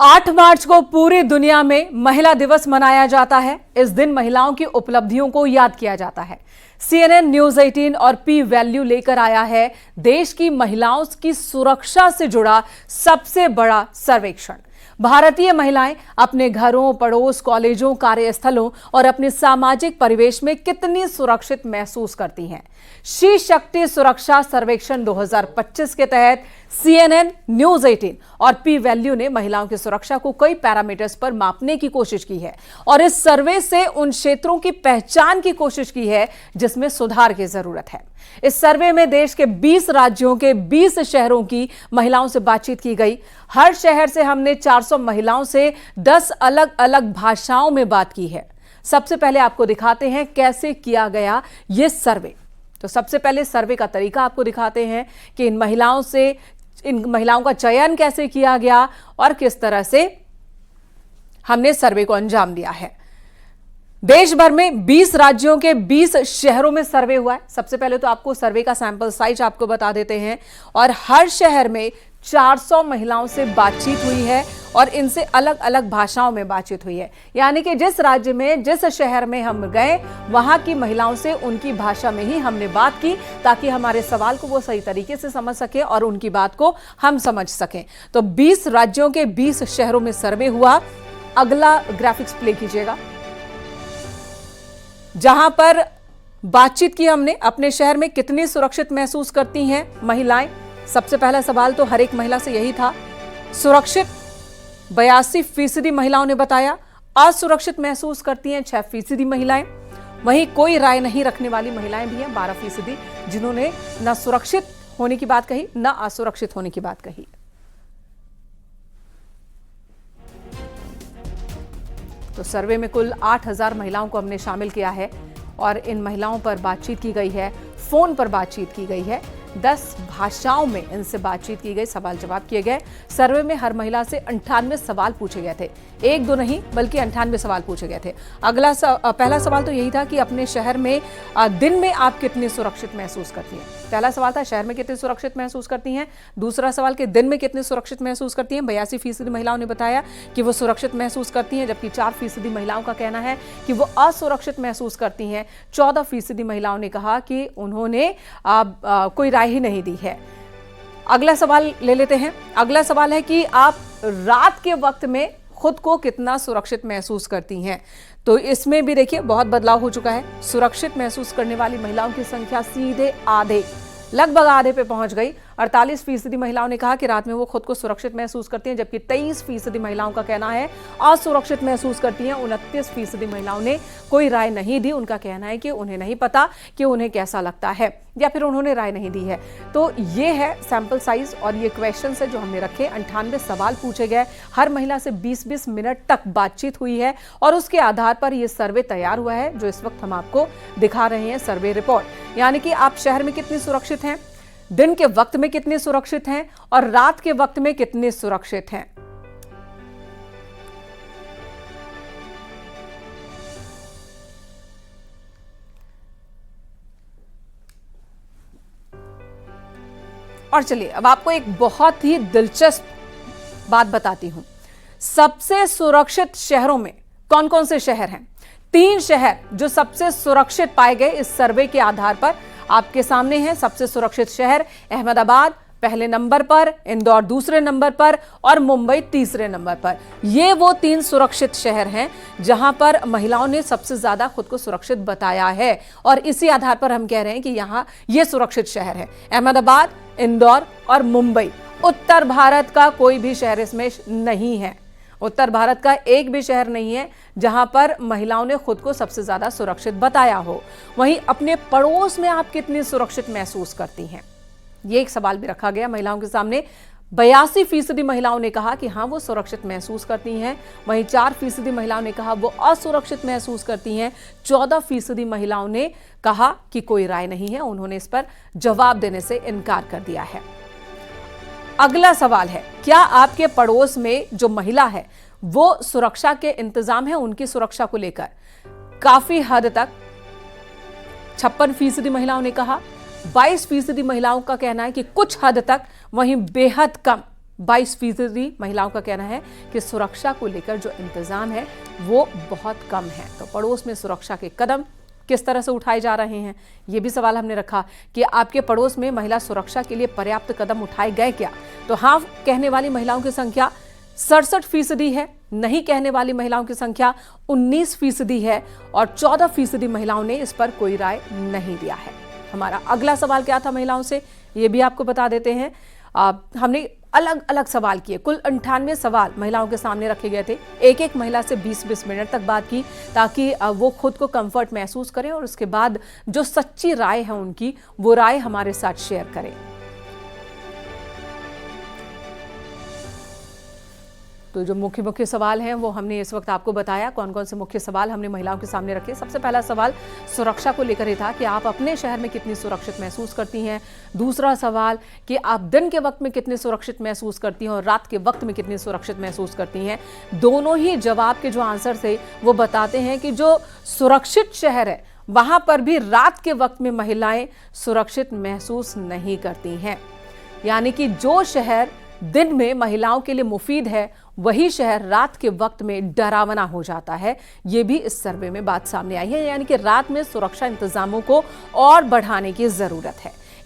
8 मार्च को पूरी दुनिया में महिला दिवस मनाया जाता है। इस दिन महिलाओं की उपलब्धियों को याद किया जाता है। CNN न्यूज 18 और पी वैल्यू लेकर आया है देश की महिलाओं की सुरक्षा से जुड़ा सबसे बड़ा सर्वेक्षण। भारतीय महिलाएं अपने घरों, पड़ोस, कॉलेजों, कार्यस्थलों और अपने सामाजिक परिवेश में कितनी सुरक्षित महसूस करती हैं। शी शक्ति सुरक्षा सर्वेक्षण 2025 के तहत CNN न्यूज 18 और पी वैल्यू ने महिलाओं की सुरक्षा को कई पैरामीटर्स पर मापने की कोशिश की है और इस सर्वे से उन क्षेत्रों की पहचान की कोशिश की है जिसमें सुधार की जरूरत है। इस सर्वे में देश के 20 राज्यों के 20 शहरों की महिलाओं से बातचीत की गई। हर शहर से हमने 400 महिलाओं से 10 अलग अलग भाषाओं में बात की है। सबसे पहले आपको दिखाते हैं कैसे किया गया यह सर्वे। तो सबसे पहले सर्वे का तरीका आपको दिखाते हैं कि इन महिलाओं का चयन कैसे किया गया और किस तरह से हमने सर्वे को अंजाम दिया है। देश भर में 20 राज्यों के 20 शहरों में सर्वे हुआ है। सबसे पहले तो आपको सर्वे का सैंपल साइज आपको बता देते हैं और हर शहर में 400 महिलाओं से बातचीत हुई है और इनसे अलग अलग भाषाओं में बातचीत हुई है। यानी कि जिस राज्य में, जिस शहर में हम गए, वहां की महिलाओं से उनकी भाषा में ही हमने बात की ताकि हमारे सवाल को वो सही तरीके से समझ सके और उनकी बात को हम समझ सकें। तो 20 राज्यों के 20 शहरों में सर्वे हुआ। अगला ग्राफिक्स प्ले कीजिएगा, जहां पर बातचीत की हमने अपने शहर में कितनी सुरक्षित महसूस करती हैं महिलाएं। सबसे पहला सवाल तो हर एक महिला से यही था, सुरक्षित 82% महिलाओं ने बताया। असुरक्षित महसूस करती हैं 6% महिलाएं। वहीं कोई राय नहीं रखने वाली महिलाएं भी हैं 12%, जिन्होंने न सुरक्षित होने की बात कही न असुरक्षित होने की बात कही। तो सर्वे में कुल 8000 महिलाओं को हमने शामिल किया है और इन महिलाओं पर बातचीत की गई है, फोन पर बातचीत की गई है, 10 भाषाओं में इनसे बातचीत की गई, सवाल जवाब किए गए। सर्वे में हर महिला से 98 सवाल पूछे गए थे, एक दो नहीं बल्कि 98 सवाल पूछे गए थे। पहला सवाल तो यही था कि अपने शहर में दिन में आप कितनी सुरक्षित महसूस करती हैं। पहला सवाल था शहर में कितनी सुरक्षित महसूस करती हैं। दूसरा सवाल कि दिन में कितनी सुरक्षित महसूस करती हैं। 82% महिलाओं ने बताया कि वो सुरक्षित महसूस करती हैं, जबकि 4% महिलाओं का कहना है कि वो असुरक्षित महसूस करती हैं। 14% महिलाओं ने कहा कि उन्होंने कोई राय ही नहीं दी है। अगला सवाल ले लेते हैं। अगला सवाल है कि आप रात के वक्त में खुद को कितना सुरक्षित महसूस करती हैं। तो इसमें भी देखिए बहुत बदलाव हो चुका है। सुरक्षित महसूस करने वाली महिलाओं की संख्या सीधे लगभग आधे पे पहुंच गई। 48% महिलाओं ने कहा कि रात में वो खुद को सुरक्षित महसूस करती हैं, जबकि 23% महिलाओं का कहना है असुरक्षित महसूस करती हैं। 29% महिलाओं ने कोई राय नहीं दी। उनका कहना है कि उन्हें नहीं पता कि उन्हें कैसा लगता है या फिर उन्होंने राय नहीं दी है। तो ये है सैंपल साइज और ये क्वेश्चन है जो हमने रखे। 98 सवाल पूछे गए, हर महिला से 20-20 मिनट तक बातचीत हुई है और उसके आधार पर यह सर्वे तैयार हुआ है जो इस वक्त हम आपको दिखा रहे हैं, सर्वे रिपोर्ट। यानी कि आप शहर में कितनी सुरक्षित हैं, दिन के वक्त में कितने सुरक्षित हैं और रात के वक्त में कितने सुरक्षित हैं। और चलिए अब आपको एक बहुत ही दिलचस्प बात बताती हूं। सबसे सुरक्षित शहरों में कौन कौन से शहर हैं। 3 शहर जो सबसे सुरक्षित पाए गए इस सर्वे के आधार पर आपके सामने हैं। सबसे सुरक्षित शहर अहमदाबाद पहले नंबर पर, इंदौर दूसरे नंबर पर और मुंबई तीसरे नंबर पर। ये वो 3 सुरक्षित शहर हैं जहां पर महिलाओं ने सबसे ज्यादा खुद को सुरक्षित बताया है और इसी आधार पर हम कह रहे हैं कि यहां ये सुरक्षित शहर है, अहमदाबाद, इंदौर और मुंबई। उत्तर भारत का कोई भी शहर इसमें नहीं है। उत्तर भारत का एक भी शहर नहीं है जहां पर महिलाओं ने खुद को सबसे ज्यादा सुरक्षित बताया हो। वहीं अपने पड़ोस में आप कितनी सुरक्षित महसूस करती हैं, ये एक सवाल भी रखा गया महिलाओं के सामने। 82% महिलाओं ने कहा कि हाँ वो सुरक्षित महसूस करती हैं। वहीं 4% महिलाओं ने कहा वो असुरक्षित महसूस करती हैं। 14% महिलाओं ने कहा कि कोई राय नहीं है, उन्होंने इस पर जवाब देने से इनकार कर दिया है। अगला सवाल है, क्या आपके पड़ोस में जो महिला है वो सुरक्षा के इंतजाम है उनकी सुरक्षा को लेकर। काफी हद तक 56% महिलाओं ने कहा, 22% महिलाओं का कहना है कि कुछ हद तक, वहीं बेहद कम 22% महिलाओं का कहना है कि सुरक्षा को लेकर जो इंतजाम है वो बहुत कम है। तो पड़ोस में सुरक्षा के कदम किस तरह से उठाए जा रहे हैं, ये भी सवाल हमने रखा कि आपके पड़ोस में महिला सुरक्षा के लिए पर्याप्त कदम उठाए गए क्या। तो हाँ कहने वाली महिलाओं की संख्या 67% है, नहीं कहने वाली महिलाओं की संख्या 19% है और 14% महिलाओं ने इस पर कोई राय नहीं दिया है। हमारा अगला सवाल क्या था महिलाओं से, ये भी आपको बता देते हैं। हमने अलग अलग सवाल किए, कुल 98 सवाल महिलाओं के सामने रखे गए थे। एक एक महिला से 20-20 मिनट तक बात की ताकि वो खुद को कंफर्ट महसूस करें और उसके बाद जो सच्ची राय है उनकी वो राय हमारे साथ शेयर करें। तो जो मुख्य मुख्य सवाल हैं वो हमने इस वक्त आपको बताया, कौन कौन से मुख्य सवाल हमने महिलाओं के सामने रखे। सबसे पहला सवाल सुरक्षा को लेकर ही था कि आप अपने शहर में कितनी सुरक्षित महसूस करती हैं। दूसरा सवाल कि आप दिन के वक्त में कितनी सुरक्षित महसूस करती हैं और रात के वक्त में कितनी सुरक्षित महसूस करती हैं। दोनों ही जवाब के जो आंसर थे वो बताते हैं कि जो सुरक्षित शहर है वहां पर भी रात के वक्त में महिलाएं सुरक्षित महसूस नहीं करती हैं। यानी कि जो शहर दिन में महिलाओं के लिए मुफीद है वही शहर रात के वक्त में डरावना हो जाता है। यह भी इस सर्वे में बात सामने आई है, यानी कि रात में सुरक्षा इंतजामों को और बढ़ाने की जरूरत है।